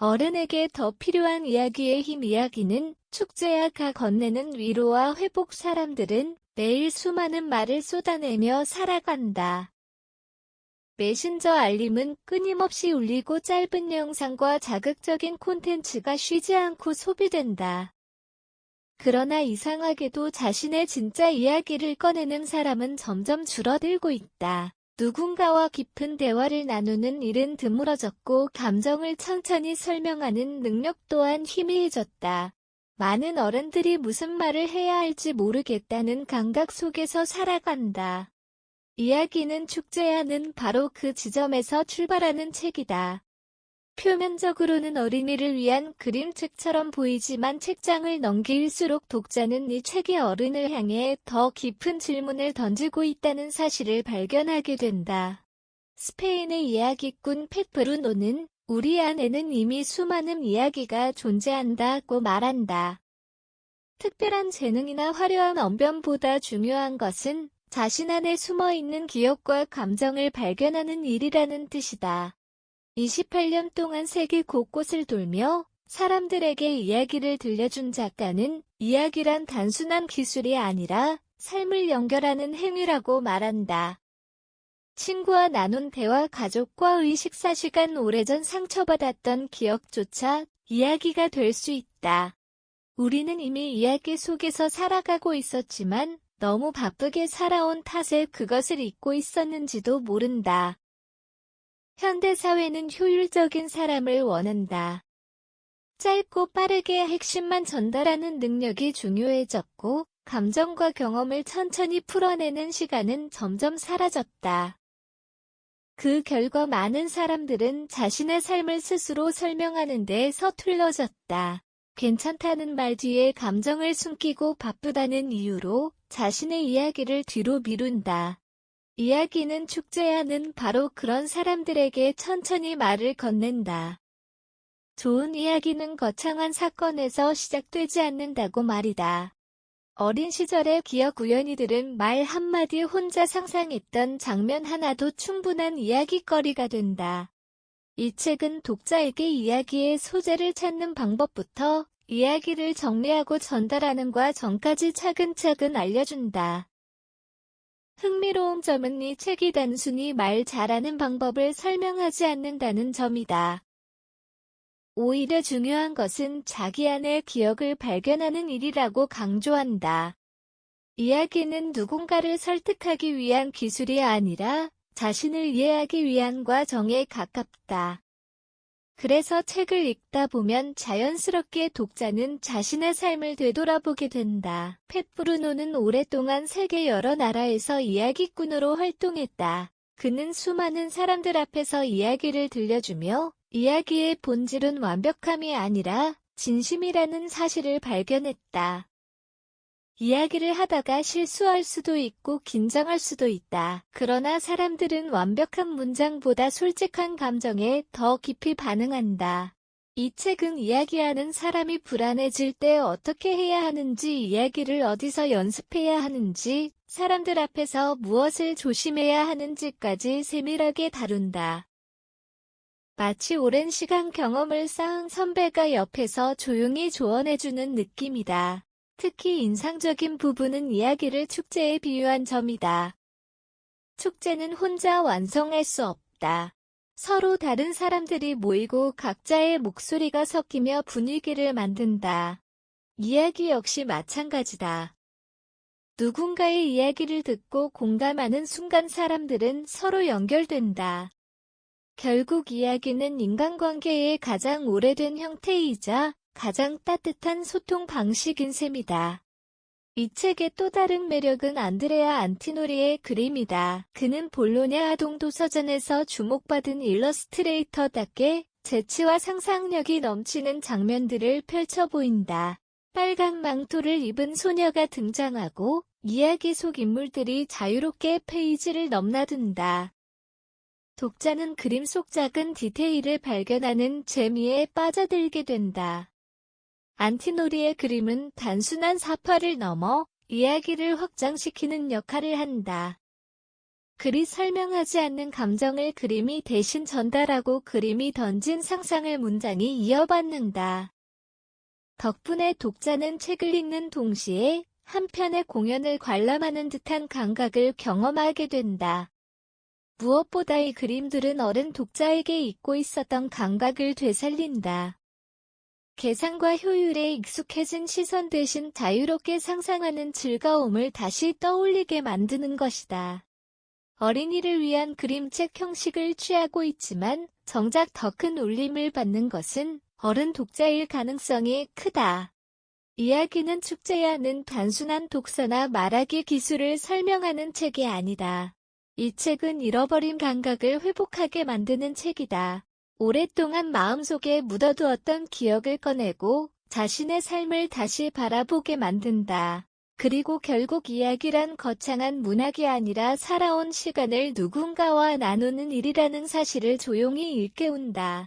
어른에게 더 필요한 이야기의 힘. 이야기는 축제야가 건네는 위로와 회복. 사람들은 매일 수많은 말을 쏟아내며 살아간다. 메신저 알림은 끊임없이 울리고 짧은 영상과 자극적인 콘텐츠가 쉬지 않고 소비된다. 그러나 이상하게도 자신의 진짜 이야기를 꺼내는 사람은 점점 줄어들고 있다. 누군가와 깊은 대화를 나누는 일은 드물어졌고 감정을 천천히 설명하는 능력 또한 희미해졌다. 많은 어른들이 무슨 말을 해야 할지 모르겠다는 감각 속에서 살아간다. 이야기는 축제야는 바로 그 지점에서 출발하는 책이다. 표면적으로는 어린이를 위한 그림책처럼 보이지만 책장을 넘길수록 독자는 이 책이 어른을 향해 더 깊은 질문을 던지고 있다는 사실을 발견하게 된다. 스페인의 이야기꾼 펫브루노는 우리 안에는 이미 수많은 이야기가 존재한다고 말한다. 특별한 재능이나 화려한 언변보다 중요한 것은 자신 안에 숨어있는 기억과 감정을 발견하는 일이라는 뜻이다. 28년 동안 세계 곳곳을 돌며 사람들에게 이야기를 들려준 작가는 이야기란 단순한 기술이 아니라 삶을 연결하는 행위라고 말한다. 친구와 나눈 대화, 가족과의 식사 시간, 오래전 상처받았던 기억조차 이야기가 될 수 있다. 우리는 이미 이야기 속에서 살아가고 있었지만 너무 바쁘게 살아온 탓에 그것을 잊고 있었는지도 모른다. 현대사회는 효율적인 사람을 원한다. 짧고 빠르게 핵심만 전달하는 능력이 중요해졌고, 감정과 경험을 천천히 풀어내는 시간은 점점 사라졌다. 그 결과 많은 사람들은 자신의 삶을 스스로 설명하는 데 서툴러졌다. 괜찮다는 말 뒤에 감정을 숨기고 바쁘다는 이유로 자신의 이야기를 뒤로 미룬다. 이야기는 축제야는 바로 그런 사람들에게 천천히 말을 건넨다. 좋은 이야기는 거창한 사건에서 시작되지 않는다고 말이다. 어린 시절의 기억 우연히들은 말 한마디 혼자 상상했던 장면 하나도 충분한 이야깃거리가 된다. 이 책은 독자에게 이야기의 소재를 찾는 방법부터 이야기를 정리하고 전달하는 과정까지 차근차근 알려준다. 흥미로운 점은 이 책이 단순히 말 잘하는 방법을 설명하지 않는다는 점이다. 오히려 중요한 것은 자기 안의 기억을 발견하는 일이라고 강조한다. 이야기는 누군가를 설득하기 위한 기술이 아니라 자신을 이해하기 위한 과정에 가깝다. 그래서 책을 읽다 보면 자연스럽게 독자는 자신의 삶을 되돌아보게 된다. 펫브루노는 오랫동안 세계 여러 나라에서 이야기꾼으로 활동했다. 그는 수많은 사람들 앞에서 이야기를 들려주며 이야기의 본질은 완벽함이 아니라 진심이라는 사실을 발견했다. 이야기를 하다가 실수할 수도 있고 긴장할 수도 있다. 그러나 사람들은 완벽한 문장보다 솔직한 감정에 더 깊이 반응한다. 이 책은 이야기하는 사람이 불안해질 때 어떻게 해야 하는지, 이야기를 어디서 연습해야 하는지, 사람들 앞에서 무엇을 조심해야 하는지까지 세밀하게 다룬다. 마치 오랜 시간 경험을 쌓은 선배가 옆에서 조용히 조언해주는 느낌이다. 특히 인상적인 부분은 이야기를 축제에 비유한 점이다. 축제는 혼자 완성할 수 없다. 서로 다른 사람들이 모이고 각자의 목소리가 섞이며 분위기를 만든다. 이야기 역시 마찬가지다. 누군가의 이야기를 듣고 공감하는 순간 사람들은 서로 연결된다. 결국 이야기는 인간관계의 가장 오래된 형태이자 가장 따뜻한 소통 방식인 셈이다. 이 책의 또 다른 매력은 안드레아 안티노리의 그림이다. 그는 볼로냐 아동도서전에서 주목받은 일러스트레이터답게 재치와 상상력이 넘치는 장면들을 펼쳐 보인다. 빨간 망토를 입은 소녀가 등장하고 이야기 속 인물들이 자유롭게 페이지를 넘나든다. 독자는 그림 속 작은 디테일을 발견하는 재미에 빠져들게 된다. 안티노리의 그림은 단순한 사파를 넘어 이야기를 확장시키는 역할을 한다. 글이 설명하지 않는 감정을 그림이 대신 전달하고 그림이 던진 상상을 문장이 이어받는다. 덕분에 독자는 책을 읽는 동시에 한 편의 공연을 관람하는 듯한 감각을 경험하게 된다. 무엇보다 이 그림들은 어른 독자에게 잊고 있었던 감각을 되살린다. 계산과 효율에 익숙해진 시선 대신 자유롭게 상상하는 즐거움을 다시 떠올리게 만드는 것이다. 어린이를 위한 그림책 형식을 취하고 있지만 정작 더 큰 울림을 받는 것은 어른 독자일 가능성이 크다. 이야기는 축제야는 단순한 독서나 말하기 기술을 설명하는 책이 아니다. 이 책은 잃어버린 감각을 회복하게 만드는 책이다. 오랫동안 마음속에 묻어두었던 기억을 꺼내고 자신의 삶을 다시 바라보게 만든다. 그리고 결국 이야기란 거창한 문학이 아니라 살아온 시간을 누군가와 나누는 일이라는 사실을 조용히 일깨운다.